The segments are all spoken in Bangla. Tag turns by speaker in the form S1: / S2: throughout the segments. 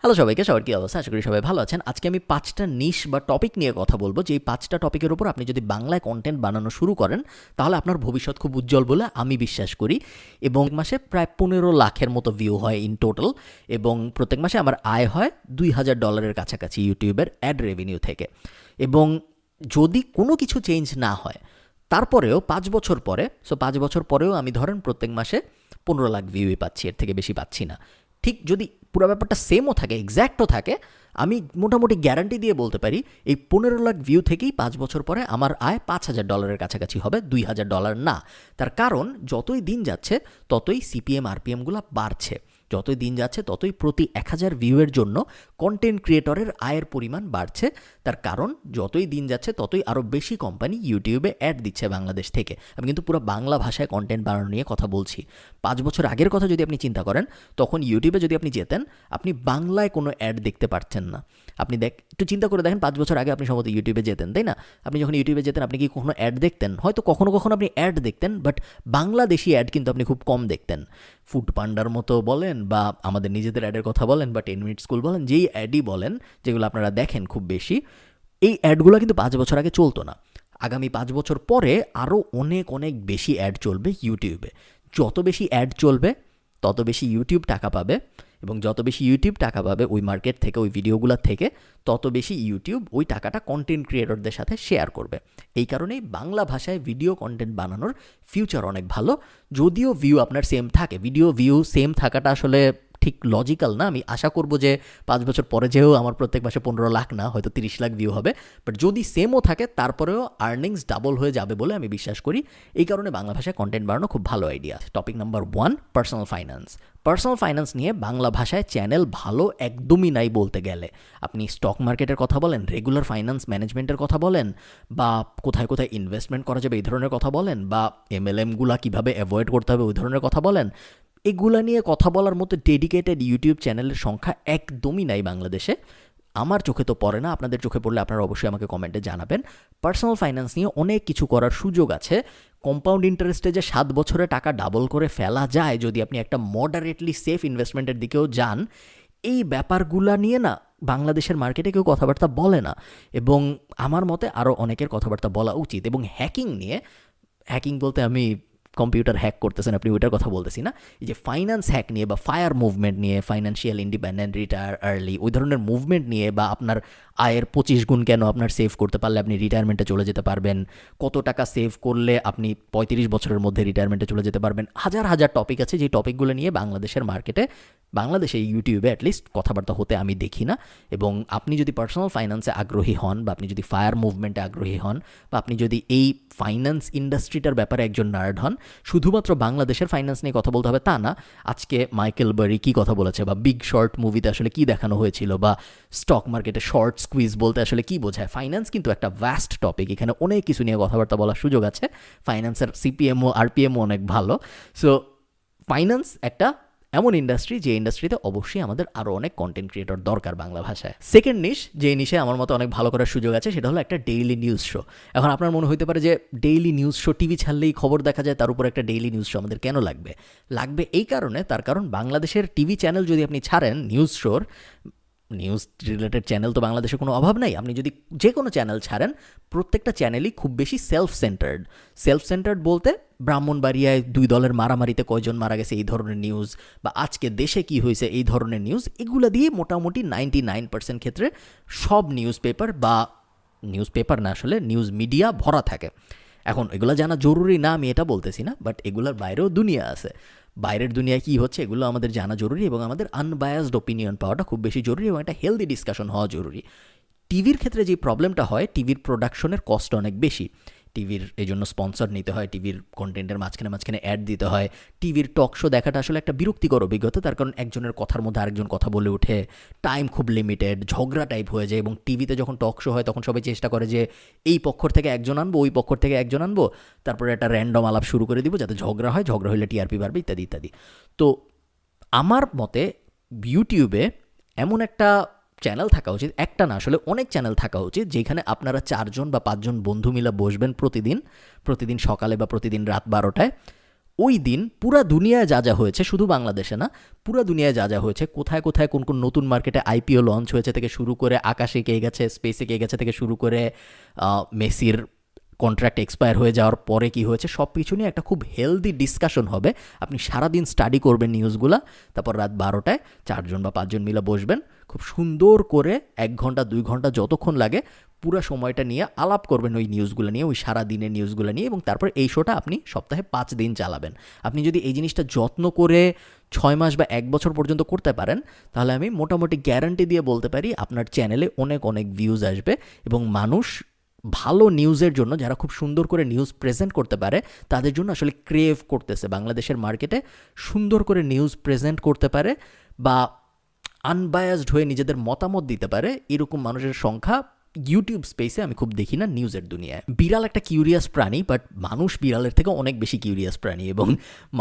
S1: হ্যালো সবাইকে, সবার কী অবস্থা? আশা করি সবাই ভালো আছেন। আজকে আমি ৫টা নিশ বা টপিক নিয়ে কথা বলবো, যে এই ৫টা টপিকের উপর আপনি যদি বাংলায় কন্টেন্ট বানানো শুরু করেন তাহলে আপনার ভবিষ্যৎ খুব উজ্জ্বল বলে আমি বিশ্বাস করি। এবং মাসে প্রায় ১৫ লাখের মতো ভিউ হয় ইন টোটাল, এবং প্রত্যেক মাসে আমার আয় হয় $২,০০০ কাছাকাছি ইউটিউবের অ্যাড রেভিনিউ থেকে। এবং যদি কোনো কিছু চেঞ্জ না হয় তারপরেও ৫ বছর পরে, ৫ বছর পরেও আমি ধরেন প্রত্যেক মাসে ১৫ লাখ ভিউই পাচ্ছি, এর থেকে বেশি পাচ্ছি না। ঠিক যদি পুরো ব্যাপারটা সেমও থাকে, এক্স্যাক্টও থাকে, আমি মোটামুটি গ্যারান্টি দিয়ে বলতে পারি এই ১৫ লাখ ভিউ থেকেই ৫ বছর পরে আমার আয় $৫,০০০ কাছাকাছি হবে, $২,০০০ না। তার কারণ যতই দিন যাচ্ছে ততই সিপিএম আরপিএমগুলো বাড়ছে, যতই দিন যাচ্ছে ততই প্রতি ১,০০০ ভিউয়ের জন্য কন্টেন্ট ক্রিয়েটরের আয়ের পরিমাণ বাড়ছে। তার কারণ যতই দিন যাচ্ছে ততই আরও বেশি কোম্পানি ইউটিউবে অ্যাড দিচ্ছে বাংলাদেশ থেকে। আমি কিন্তু পুরো বাংলা ভাষায় কন্টেন্ট বানানো নিয়ে কথা বলছি। ৫ বছর আগের কথা যদি আপনি চিন্তা করেন, তখন ইউটিউবে যদি আপনি যেতেন, আপনি বাংলায় কোনো অ্যাড দেখতে পারছেন না। আপনি একটু চিন্তা করে দেখেন, ৫ বছর আগে আপনি সম্ভবত ইউটিউবে যেতেন, তাই না? আপনি যখন ইউটিউবে যেতেন আপনি কি কখনো অ্যাড দেখতেন? হয়তো কখনো কখনো আপনি অ্যাড দেখতেন, বাট বাংলাদেশি অ্যাড কিন্তু আপনি খুব কম দেখতেন। ফুড পান্ডার মতো বলেন বা আমাদের নিজেদের অ্যাডের কথা বলেন বা 10 মিনিট স্কুল বলেন, যেই অ্যাডই বলেন যেগুলো আপনারা দেখেন খুব বেশি, এই অ্যাডগুলো কিন্তু ৫ বছর আগে চলতো না। আগামী ৫ বছর পরে আরও অনেক অনেক বেশি অ্যাড চলবে ইউটিউবে। যত বেশি অ্যাড চলবে তত বেশি ইউটিউব টাকা পাবে, এবং যত বেশি ইউটিউব টাকা পাবে ওই মার্কেট থেকে, ওই ভিডিওগুলোর থেকে, তত বেশি ইউটিউব ওই টাকাটা কন্টেন্ট ক্রিয়েটরদের সাথে শেয়ার করবে। এই কারণেই বাংলা ভাষায় ভিডিও কন্টেন্ট বানানোর ফিউচার অনেক ভালো। যদিও ভিউ আপনার সেম থাকে, ভিডিও ভিউ সেম থাকাটা আসলে ঠিক লজিক্যাল না। আমি আশা করব যে ৫ বছর পরে যেও আমার প্রত্যেক মাসে ১৫ লাখ না, হয়তো ৩০ লাখ ভিউ হবে, বাট যদি সেমও থাকে তারপরেও আর্নিংস ডাবল হয়ে যাবে বলে আমি বিশ্বাস করি। এই কারণে বাংলা ভাষায় কন্টেন্ট বানানো খুব ভালো idea. Topic number 1, personal finance. Personal finance নিয়ে বাংলা ভাষায় চ্যানেল ভালো একদমই নাই বলতে গেলে। আপনি স্টক মার্কেটের কথা বলেন, রেগুলার ফাইন্যান্স ম্যানেজমেন্টের কথা বলেন, বা কোথায় কোথায় ইনভেস্টমেন্ট করা যাবে এই ধরনের কথা বলেন, বা এমএলএমগুলা কীভাবে অ্যাভয়েড করতে হবে ওই ধরনের কথা বলেন, এগুলা নিয়ে কথা বলার মতো ডেডিকেটেড ইউটিউব চ্যানেলের সংখ্যা একদমই নাই বাংলাদেশে। আমার চোখে তো পড়ে না, আপনাদের চোখে পড়লে আপনারা অবশ্যই আমাকে কমেন্টে জানাবেন। পার্সোনাল ফাইন্যান্স নিয়ে অনেক কিছু করার সুযোগ আছে। কম্পাউন্ড ইন্টারেস্টে যে ৭ বছরে টাকা ডাবল করে ফেলা যায় যদি আপনি একটা মডারেটলি সেফ ইনভেস্টমেন্টের দিকেও যান, এই ব্যাপারগুলা নিয়ে না বাংলাদেশের মার্কেটে কেউ কথাবার্তা বলে না, এবং আমার মতে আরও অনেকের কথাবার্তা বলা উচিত। এবং হ্যাকিং নিয়ে, হ্যাকিং বলতে আমি কম্পিউটার হ্যাক করতেছেন আপনি ওইটার কথা বলতেছি না, এই যে ফাইন্যান্স হ্যাক নিয়ে বা ফায়ার মুভমেন্ট নিয়ে, ফাইন্যান্সিয়াল ইন্ডিপেন্ডেন্ট, রিটায়ার আর্লি, ওই ধরনের মুভমেন্ট নিয়ে, বা আপনার আয়ের ২৫ গুণ কেন আপনার সেভ করতে পারলে আপনি রিটায়ারমেন্টে চলে যেতে পারবেন, কত টাকা সেভ করলে আপনি ৩৫ বছরের মধ্যে রিটায়ারমেন্টে চলে যেতে পারবেন, হাজার হাজার টপিক আছে যে টপিকগুলো নিয়ে বাংলাদেশের মার্কেটে, বাংলাদেশে ইউটিউবে অ্যাটলিস্ট কথাবার্তা হতে আমি দেখি না। এবং আপনি যদি পার্সোনাল ফাইন্যান্সে আগ্রহী হন, বা আপনি যদি ফায়ার মুভমেন্টে আগ্রহী হন, বা আপনি যদি এই ফাইন্যান্স ইন্ডাস্ট্রিটার ব্যাপারে একজন নার্ড হন, শুধুমাত্র বাংলাদেশের ফাইন্যান্স নিয়ে কথা বলতে হবে তা না। আজকে মাইকেল বারি কী কথা বলেছে, বা বিগ শর্ট মুভিতে আসলে কী দেখানো হয়েছিল, বা স্টক মার্কেটে শর্ট স্কুইজ বলতে আসলে কী বোঝায়, ফাইন্যান্স কিন্তু একটা ভ্যাস্ট টপিক, এখানে অনেক কিছু নিয়ে কথাবার্তা বলার সুযোগ আছে। ফাইন্যান্সের সিপিএমও আরপিএমও অনেক ভালো। সো ফাইন্যান্স একটা এমন ইন্ডাস্ট্রি যে ইন্ডাস্ট্রিতে অবশ্যই আমাদের আরও অনেক কন্টেন্ট ক্রিয়েটর দরকার বাংলা ভাষায়। সেকেন্ড নিশ, যে নিশে আমার মতো অনেক ভালো করার সুযোগ আছে, সেটা হলো একটা ডেইলি নিউজ শো। এখন আপনার মনে হতে পারে যে ডেইলি নিউজ শো, টিভি ছাড়লেই খবর দেখা যায়, তার উপর একটা ডেইলি নিউজ শো আমাদের কেন লাগবে? লাগবে এই কারণে, তার কারণ বাংলাদেশের টিভি চ্যানেল যদি আপনি ছাড়েন নিউজ শোর, নিউজ রিলেটেড চ্যানেল তো বাংলাদেশে কোনো অভাব নাই, আপনি যদি যে কোনো চ্যানেল ছাড়েন প্রত্যেকটা চ্যানেলই খুব বেশি সেলফ সেন্টার্ড বলতে ব্রাহ্মণবাড়িয়ায় 2 দলের মারামারিতে কয়জন মারা গেছে এই ধরনের নিউজ, বা আজকে দেশে কি হয়েছে এই ধরনের নিউজ, এগুলো দিয়ে মোটামুটি 99% ক্ষেত্রে সব নিউজ পেপার না, আসলে নিউজ মিডিয়া ভরা থাকে। এখন এগুলো জানা জরুরি না আমি এটা বলতেছি না, বাট এগুলোর বাইরেও দুনিয়া আছে। বাইরের দুনিয়ায় কী হচ্ছে এগুলো আমাদের জানা জরুরি, এবং আমাদের আনবায়াসড ওপিনিয়ন পাওয়াটা খুব বেশি জরুরি, এবং একটা হেলদি ডিসকাশন হওয়া জরুরি। টিভির ক্ষেত্রে যে প্রবলেমটা হয়, টিভির প্রোডাকশনের কস্ট অনেক বেশি। টিভির এই জন্য স্পন্সর নিতে হয়, টিভির কন্টেন্টের মাঝখানে অ্যাড দিতে হয়। টিভির টক শো দেখাটা আসলে একটা বিরক্তিকর অভিজ্ঞতা, তার কারণ একজনের কথার মধ্যে আরেকজন কথা বলে ওঠে, টাইম খুব লিমিটেড, ঝগড়া টাইপ হয়ে যায়। এবং টিভিতে যখন টক শো হয় তখন সবাই চেষ্টা করে যে এই পক্ষ থেকে একজন আনবো, ওই পক্ষ থেকে একজন আনবো, তারপরে একটা র্যান্ডম আলাপ শুরু করে দিব যাতে ঝগড়া হয়, ঝগড়া হলে টিআরপি বাড়বে, ইত্যাদি ইত্যাদি। তো আমার মতে ইউটিউবে এমন একটা চ্যানেল থাকা উচিত, একটা না আসলে অনেক চ্যানেল থাকা উচিত, যেখানে আপনারা 4 জন বা 5 জন বন্ধু মিলে বসবেন প্রতিদিন সকালে বা প্রতিদিন রাত 12টায়, ওই দিন পুরা দুনিয়ায় যা যা হয়েছে, শুধু বাংলাদেশে না, পুরা দুনিয়ায় যা যা হয়েছে, কোথায় কোথায় কোন কোন নতুন মার্কেটে আইপিও লঞ্চ হয়েছে থেকে শুরু করে আকাশে কে গেছে, স্পেসে কে গেছে থেকে শুরু করে মেসির কন্ট্রাক্ট এক্সপায়ার হয়ে যাওয়ার পরে কি হয়েছে, সব কিছু নিয়ে একটা খুব হেলদি ডিসকাশন হবে। আপনি সারাদিন স্টাডি করবেন নিউজগুলা, তারপর রাত 12টায় 4জন বা 5জন মিলে বসবেন, খুব সুন্দর করে 1 ঘন্টা 2 ঘন্টা যতক্ষণ লাগে পুরো সময়টা নিয়ে আলাপ করবেন ওই নিউজগুলো নিয়ে, ওই সারা দিনের নিউজগুলো নিয়ে, এবং তারপর এই শোটা আপনি সপ্তাহে 5 দিন চালাবেন। আপনি যদি এই জিনিসটা যত্ন করে 6 মাস বা 1 বছর পর্যন্ত করতে পারেন, তাহলে আমি মোটামুটি গ্যারান্টি দিয়ে বলতে পারি আপনার চ্যানেলে অনেক অনেক ভিউজ আসবে, এবং মানুষ ভালো নিউজের জন্য, যারা খুব সুন্দর করে নিউজ প্রেজেন্ট করতে পারে, তাদের জন্য আসলে ক্রেভ করতেছে বাংলাদেশের মার্কেটে সুন্দর করে নিউজ প্রেজেন্ট করতে পারে বা আনবায়াসড হয়ে নিজেদের মতামত দিতে পারে, এরকম মানুষের সংখ্যা ইউটিউব স্পেসে আমি খুব দেখি না নিউজের দুনিয়ায়। বিড়াল একটা কিউরিয়াস প্রাণী, বাট মানুষ বিড়ালের থেকে অনেক বেশি কিউরিয়াস প্রাণী, এবং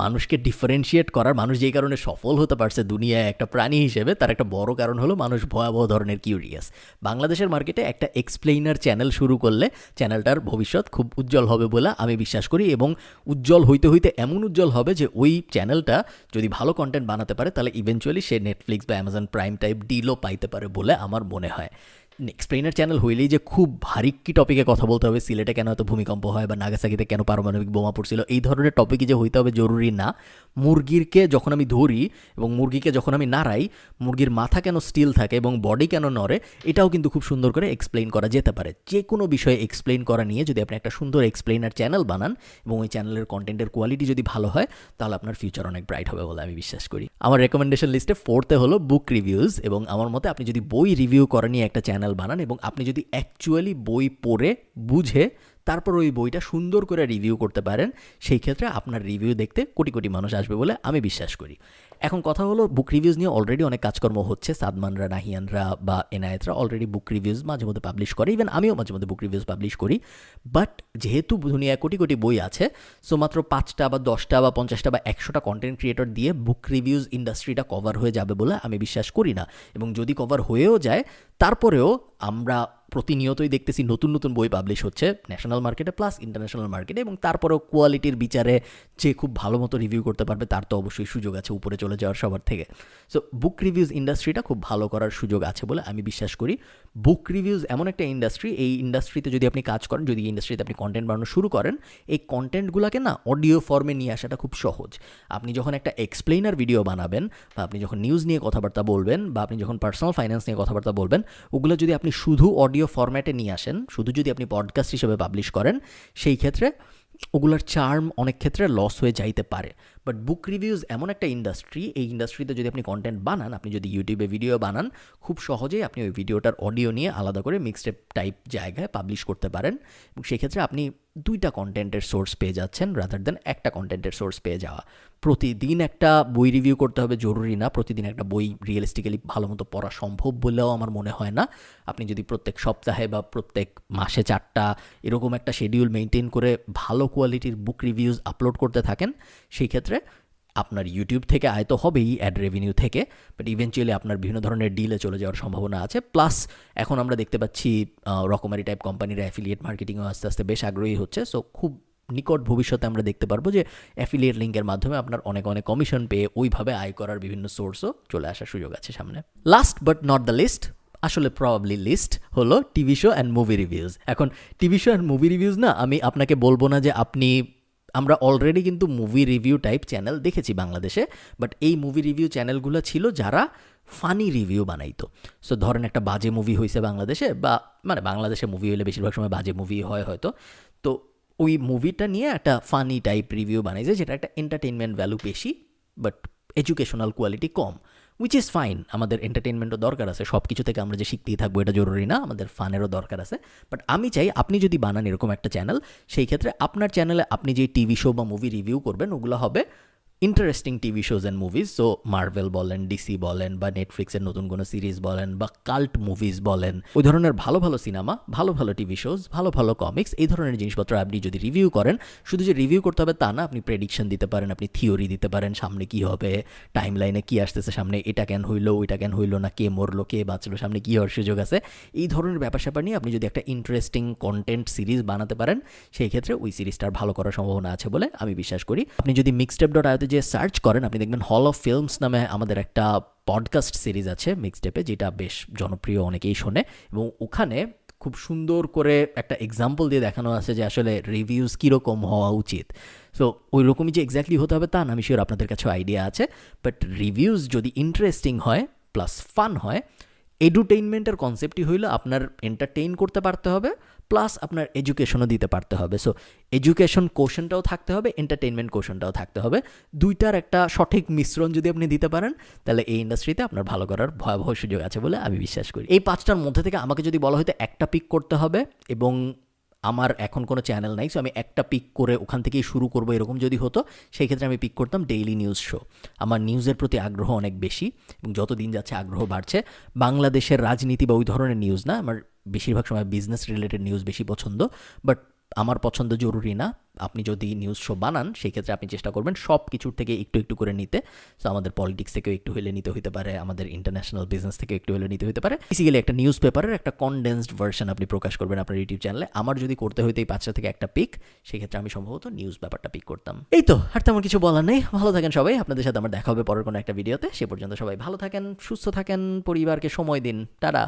S1: মানুষকে ডিফারেন্সিয়েট করার, মানুষ যেই কারণে সফল হতে পারছে দুনিয়ায় একটা প্রাণী হিসেবে, তার একটা বড় কারণ হলো মানুষ ভয়াবহ ধরনের কিউরিয়াস। বাংলাদেশের মার্কেটে একটা এক্সপ্লেইনার চ্যানেল শুরু করলে চ্যানেলটার ভবিষ্যৎ খুব উজ্জ্বল হবে বলে আমি বিশ্বাস করি, এবং উজ্জ্বল হইতে হইতে এমন উজ্জ্বল হবে যে ওই চ্যানেলটা যদি ভালো কন্টেন্ট বানাতে পারে, তাহলে ইভেনচুয়ালি সে নেটফ্লিক্স বা অ্যামাজন প্রাইম টাইপ ডিলও পাইতে পারে বলে আমার মনে হয়। এক্সপ্লেইনার চ্যানেল হইলেই যে খুব ভারিক্কি টপিকে কথা বলতে হবে, সিলেটে কেন এত ভূমিকম্প হয় বা নাগাসাকিতে কেন পারমাণবিক বোমা পড়ছিল, এই ধরনের টপিকে যে হইতে হবে জরুরি না। মুরগিকে যখন আমি ধরি এবং মুরগিকে যখন আমি নাড়াই, মুরগির মাথা কেন স্টিল থাকে এবং বডি কেন নড়ে, এটাও কিন্তু খুব সুন্দর করে এক্সপ্লেইন করা যেতে পারে। যে কোনো বিষয়ে এক্সপ্লেইন করা নিয়ে যদি আপনি একটা সুন্দর এক্সপ্লেইনার চ্যানেল বানান এবং ওই চ্যানেলের কন্টেন্টের কোয়ালিটি যদি ভালো হয়, তাহলে আপনার ফিউচার অনেক ব্রাইট হবে বলে আমি বিশ্বাস করি। আমার রেকমেন্ডেশন লিস্টে 4th হলো বুক রিভিউজ, এবং আমার মতে আপনি যদি বই রিভিউ করা নিয়ে একটা চ্যানেল বানান এবং আপনি যদি অ্যাকচুয়ালি বই পড়ে বুঝে তারপর ওই বইটা সুন্দর করে রিভিউ করতে পারেন, সেই ক্ষেত্রে আপনার রিভিউ দেখতে কোটি কোটি মানুষ আসবে বলে আমি বিশ্বাস করি। এখন কথা হলো, বুক রিভিউজ নিয়ে অলরেডি অনেক কাজকর্ম হচ্ছে। সাদমানরা, নাহিয়ানরা বা এনায়েতরা অলরেডি বুক রিভিউজ মাঝে মধ্যে পাবলিশ করে, ইভেন আমিও মাঝে মধ্যে বুক রিভিউজ পাবলিশ করি। বাট যেহেতু দুনিয়ায় কোটি কোটি বই আছে, সো মাত্র 5টা বা 10টা বা 50টা বা 100টা কন্টেন্ট ক্রিয়েটর দিয়ে বুক রিভিউজ ইন্ডাস্ট্রিটা কভার হয়ে যাবে বলে আমি বিশ্বাস করি না। এবং যদি কভার হয়েও যায়, তারপরেও আমরা প্রতিনিয়তই দেখতেছি নতুন নতুন বই পাবলিশ হচ্ছে ন্যাশনাল মার্কেটে প্লাস ইন্টারন্যাশনাল মার্কেটে, এবং তারপরেও কোয়ালিটির বিচারে যে খুব ভালো মতো রিভিউ করতে পারবে তার তো অবশ্যই সুযোগ আছে উপরে চলে যাওয়ার সবার থেকে। সো বুক রিভিউজ ইন্ডাস্ট্রিটা খুব ভালো করার সুযোগ আছে বলে আমি বিশ্বাস করি। বুক রিভিউজ এমন একটা ইন্ডাস্ট্রি, এই ইন্ডাস্ট্রিতে যদি আপনি কাজ করেন, যদি এই ইন্ডাস্ট্রিতে আপনি কন্টেন্ট বানানো শুরু করেন, এই কন্টেন্টগুলোকে না অডিও ফর্মে নিয়ে আসাটা খুব সহজ। আপনি যখন একটা এক্সপ্লেইনার ভিডিও বানাবেন, বা আপনি যখন নিউজ নিয়ে কথাবার্তা বলবেন, বা আপনি যখন পার্সোনাল ফাইন্যান্স নিয়ে কথাবার্তা বলবেন, ওগুলো যদি আপনি শুধু অডিও ফরম্যাটে নিয়ে আসেন, শুধু যদি আপনি পডকাস্ট হিসেবে পাবলিশ করেন, সেই ক্ষেত্রে ওগুলোর চার্ম অনেক ক্ষেত্রে লস হয়ে যাইতে পারে। বাট বুক রিভিউজ এমন একটা ইন্ডাস্ট্রি, এই ইন্ডাস্ট্রিতে যদি আপনি কন্টেন্ট বানান, আপনি যদি ইউটিউবে ভিডিও বানান, খুব সহজেই আপনি ওই ভিডিওটার অডিও নিয়ে আলাদা করে মিক্সটেপ টাইপ জায়গায় পাবলিশ করতে পারেন, এবং সেক্ষেত্রে আপনি 2টা কন্টেন্টের সোর্স পেয়ে যাচ্ছেন রাদার দেন একটা কন্টেন্টের সোর্স পেয়ে যাওয়া। প্রতিদিন একটা বই রিভিউ করতে হবে জরুরি না, প্রতিদিন একটা বই রিয়েলিস্টিক্যালি ভালো মতো পড়া সম্ভব বলেও আমার মনে হয় না। আপনি যদি প্রত্যেক সপ্তাহে বা প্রত্যেক মাসে 4টা এরকম একটা শিডিউল মেনটেন করে ভালো কোয়ালিটির বুক রিভিউজ আপলোড করতে থাকেন, সেই ক্ষেত্রে আপনার ইউটিউব থেকে আয় তো হবেই অ্যাড রেভিনিউ থেকে, বাট ইভেনচুয়ালি আপনার বিভিন্ন ধরনের ডিলে চলে যাওয়ার সম্ভাবনা আছে। প্লাস এখন আমরা দেখতে পাচ্ছি রকমারি টাইপ কোম্পানিরা অ্যাফিলিয়েট মার্কেটিংও আস্তে আস্তে বেশ আগ্রহী হচ্ছে। সো খুব নিকট ভবিষ্যতে আমরা দেখতে পারবো যে অ্যাফিলিয়েট লিঙ্কের মাধ্যমে আপনার অনেক অনেক কমিশন পেয়ে ওইভাবে আয় করার বিভিন্ন সোর্সও চলে আসার সুযোগ আছে সামনে। Last but not the least, আসলে প্রবাবলি লিস্ট হলো TV show and movie reviews. এখন TV show and movie reviews না, আমি আপনাকে বলবো না যে আমরা অলরেডি কিন্তু মুভি রিভিউ টাইপ চ্যানেল দেখেছি বাংলাদেশে, বাট এই মুভি রিভিউ চ্যানেলগুলো ছিল যারা ফানি রিভিউ বানাইতো। সো ধরেন একটা বাজে মুভি হয়েছে বাংলাদেশে, বা মানে বাংলাদেশে মুভি হলে বেশিরভাগ সময় বাজে মুভি হয় হয়তো, তো ওই মুভিটা নিয়ে একটা ফানি টাইপ রিভিউ বানাইছে, যেটা একটা এন্টারটেনমেন্ট ভ্যালু বেশি but educational quality com, which is fine. আমাদের এন্টারটেনমেন্টও দরকার আছে, সব কিছু থেকে আমরা যে শিখতেই থাকবো এটা জরুরি না, আমাদের ফানেরও দরকার আছে। বাট আমি চাই আপনি যদি বানান এরকম একটা চ্যানেল, সেই ক্ষেত্রে আপনার চ্যানেলে আপনি যে টিভি শো বা মুভি রিভিউ করবেন, ওগুলো হবে interesting TV shows and movies, so Marvel বলেন, ডিসি বলেন, বা নেটফ্লিক্সের নতুন কোনো সিরিজ বলেন, বা কাল্ট মুভিজ বলেন, ওই ধরনের ভালো ভালো সিনেমা, ভালো ভালো টিভি শোজ, ভালো ভালো কমিক্স, এই ধরনের জিনিসপত্র আপনি যদি রিভিউ করেন, শুধু যে রিভিউ করতে হবে তা না, আপনি প্রেডিকশন দিতে পারেন, আপনি থিওরি দিতে পারেন, সামনে কি হবে, টাইম লাইনে কী আসতেছে, সামনে এটা কেন হইলো, ওইটা কেন হইলো না, কে মরলো, কে বাঁচলো, সামনে কী হওয়ার সুযোগ আছে, এই ধরনের ব্যাপার স্যাপার নিয়ে আপনি যদি একটা ইন্টারেস্টিং কন্টেন্ট সিরিজ বানাতে পারেন, সেই ক্ষেত্রে ওই সিরিজটার ভালো করার সম্ভাবনা আছে বলে আমি বিশ্বাস করি। আপনি যদি mixtape.io যে সার্চ করেন, আপনি দেখবেন হল অফ ফিল্মস নামে আমাদের একটা পডকাস্ট সিরিজ আছে মিক্সটেপে, যেটা বেশ জনপ্রিয়, অনেকেই শোনে, এবং ওখানে খুব সুন্দর করে একটা এক্সাম্পল দিয়ে দেখানো আছে যে আসলে রিভিউজ কীরকম হওয়া উচিত। সো ওই রকমই যে এক্স্যাক্টলি হতে হবে তা না, আমি শিওর আপনাদের কাছেও আইডিয়া আছে, বাট রিভিউজ যদি ইন্টারেস্টিং হয় প্লাস ফান হয়, এডুটেইনমেন্টের কনসেপ্টই হইল আপনার এন্টারটেইন করতে পারতে হবে, প্লাস আপনার এডুকেশনও দিতে পারতে হবে। সো এডুকেশন কোশনটাও থাকতে হবে, এন্টারটেইনমেন্ট কোশনটাও থাকতে হবে, দুইটার একটা সঠিক মিশ্রণ যদি আপনি দিতে পারেন, তাহলে এই ইন্ডাস্ট্রিতে আপনার ভালো করার ভয়াবহ সুযোগ আছে বলে আমি বিশ্বাস করি। এই 5টার মধ্যে থেকে আমাকে যদি বলা হয়তো একটা পিক করতে হবে, এবং আমার এখন কোনো চ্যানেল নাই, সো আমি একটা পিক করে ওখান থেকেই শুরু করবো, এরকম যদি হতো, সেই ক্ষেত্রে আমি পিক করতাম ডেইলি নিউজ শো। আমার নিউজের প্রতি আগ্রহ অনেক বেশি, এবং যত দিন যাচ্ছে আগ্রহ বাড়ছে। বাংলাদেশের রাজনীতি বা ওই ধরনের নিউজ না, আমার বেশিরভাগ সময় বিজনেস রিলেটেড নিউজ বেশি পছন্দ, বাট আমার পছন্দ জরুরি না। আপনি যদি নিউজ শো বানান, সেই ক্ষেত্রে আপনি চেষ্টা করবেন সব কিছুর থেকে একটু একটু করে নিতে। সো আমাদের পলিটিক্স থেকেও একটু হলে নিতে হতে পারে, আমাদের ইন্টারন্যাশনাল বিজনেস থেকে একটু হলে নিতে হতে পারে। বেসিক্যালি একটা নিউজ পেপারের একটা কনডেন্সড ভার্সন আপনি প্রকাশ করবেন আপনার ইউটিউব চ্যানেলে। আমার যদি করতে হইতো এই 5টা থেকে একটা পিক, সেই ক্ষেত্রে আমি সম্ভবত নিউজ ব্যাপারটা পিক করতাম। এই তো, আর তেমন কিছু বলার নেই। ভালো থাকেন সবাই, আপনাদের সাথে আমার দেখা হবে পরের কোনো একটা ভিডিওতে। সে পর্যন্ত সবাই ভালো থাকেন, সুস্থ থাকেন, পরিবারকে সময় দিন। টাটা।